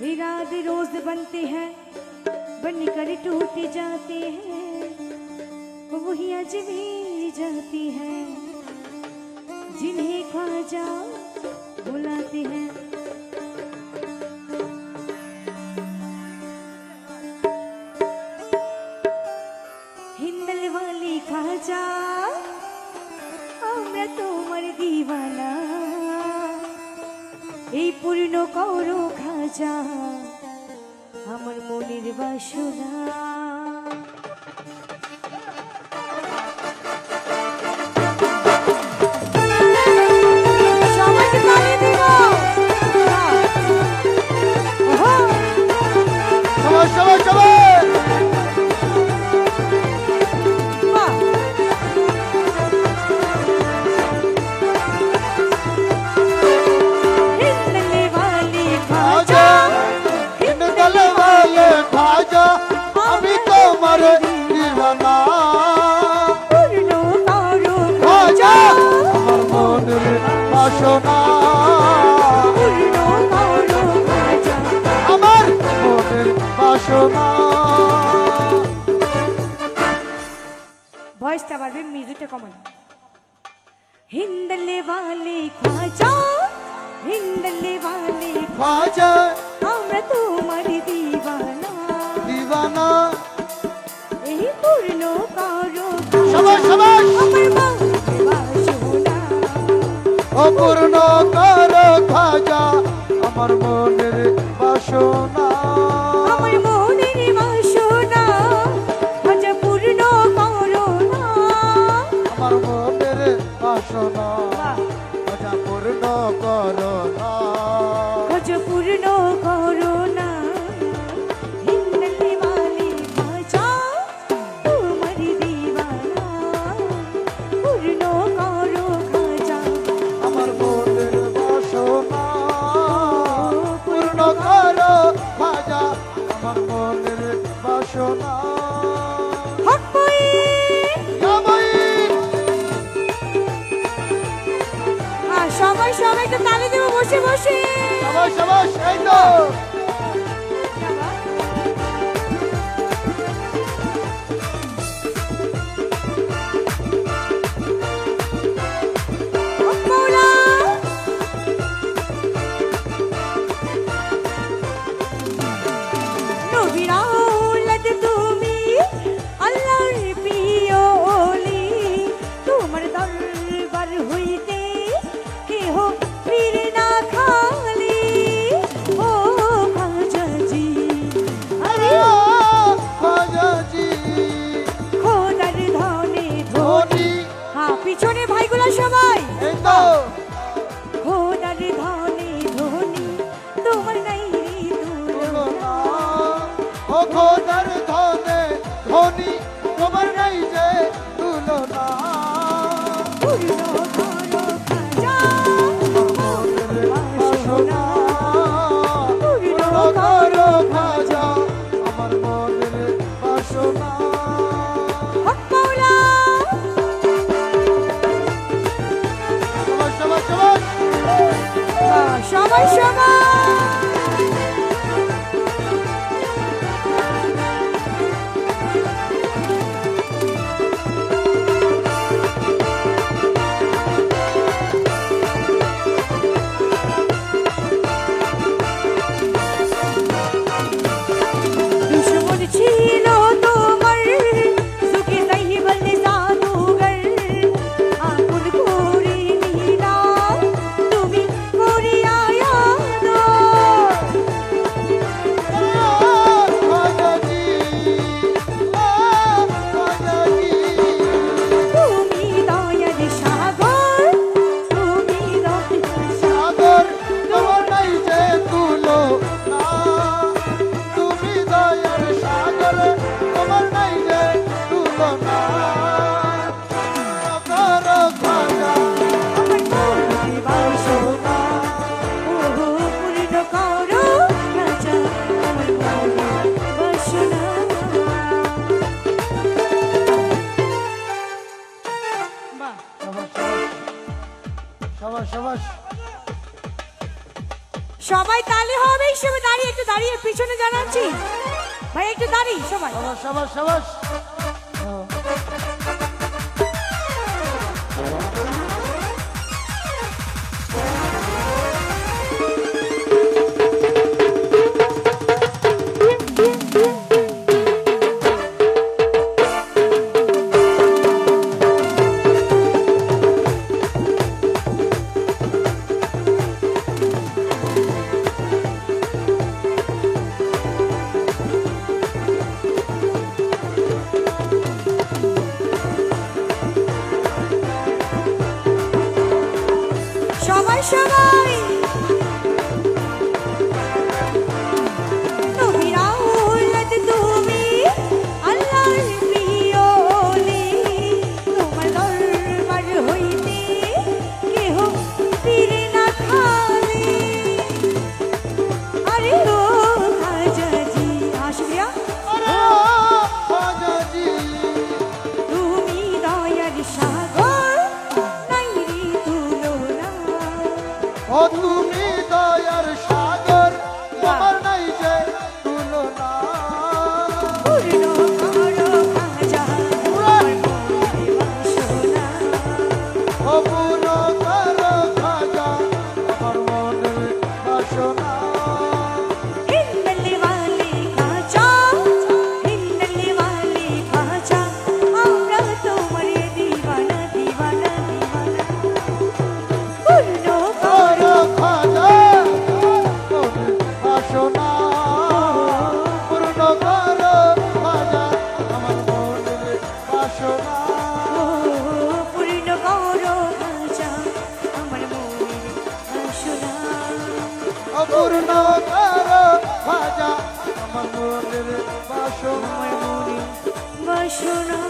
इरादे रोज बनते हैं बनकर टूट जाते हैं, वही अजमेर जाती है जिन्हें ख्वाजा बुलाते हैं। हिंदल वाली ख्वाजा আমরা তোমার দিওয়ানা, এই পূর্ণ করো খাজা আমার মনের বাসনা। সবাইকে তালি দিব। সবাই সবাই সবাই আমি তোমার দিওয়ানা, পূর্ণ করো খাজা আমার মনের বাসনা, পূর্ণ করো খাজা আমার মনের বাসনা। ভয়েসটা বাড়বে, মিউজিকটা কমান। হিন্দলে वाले ख्वाजा, হিন্দলে वाले খাজা আমরা তোমার দিওয়ানা, দিওয়ানা। এই পূর্ণ করো সবাই সবাই আমার মনের বাসনা। অপূর্ণ করো খাজা আমার মনের বাসনা, আমার মনের বাসনা খাজা পূর্ণ করো না, আমার মনের বাসনা খাজা পূর্ণ করো না। খাজা পূর্ণ করো না। হিন্দলে वाले ख्वाजा তোমার দিওয়ানা, পূর্ণ করো খাজা আমার মনের বাসনা পূর্ণ করো খাজা আমার মনের বাসনা। হক বই। সবাই সবাইকে তালি দেবো বসে বসে। সবাই সবাই এই তো তোমার দরবার হইতে কেহ ফিরে না খালি, ও সবাই তালে হবে এই সময় দাঁড়িয়ে একটু দাঁড়িয়ে পিছনে জানাচ্ছি ভাই একটু দাঁড়িয়ে সবাই সাবাস সাবাস সবাই সবাই তুমি রাউলাত তুমি আল্লাহর প্রিয় ওলি তোমার দরবার হইতে কেহ ফিরে না খালি আরে ও খাজাজি আসিয়া আরে ও খাজাজি তুমি দয়ার সাগর নাই রে তুলনা ও তুমি দয়ার সাগর তোমার নাই যে তুলনা পূর্ণ করো খাজা আমার মনে বাসনা ও পূর্ণ করো খাজা আমার মনের বাসনা হিন্দালি ওয়ালি খাজা হিন্দালি ওয়ালি খাজা আমরা তোমার দিওয়ানা দিওয়ানা দিওয়ানা পূর্ণ করো করো খাজা মনের বাসনা পূর্ণ করো খাজা আমার মনের বাসনা পূর্ণ করো খাজা আমার মনের বাসনা অপূর্ণ করো খাজা আমার মনের বাসনা আমার মনের বাসনা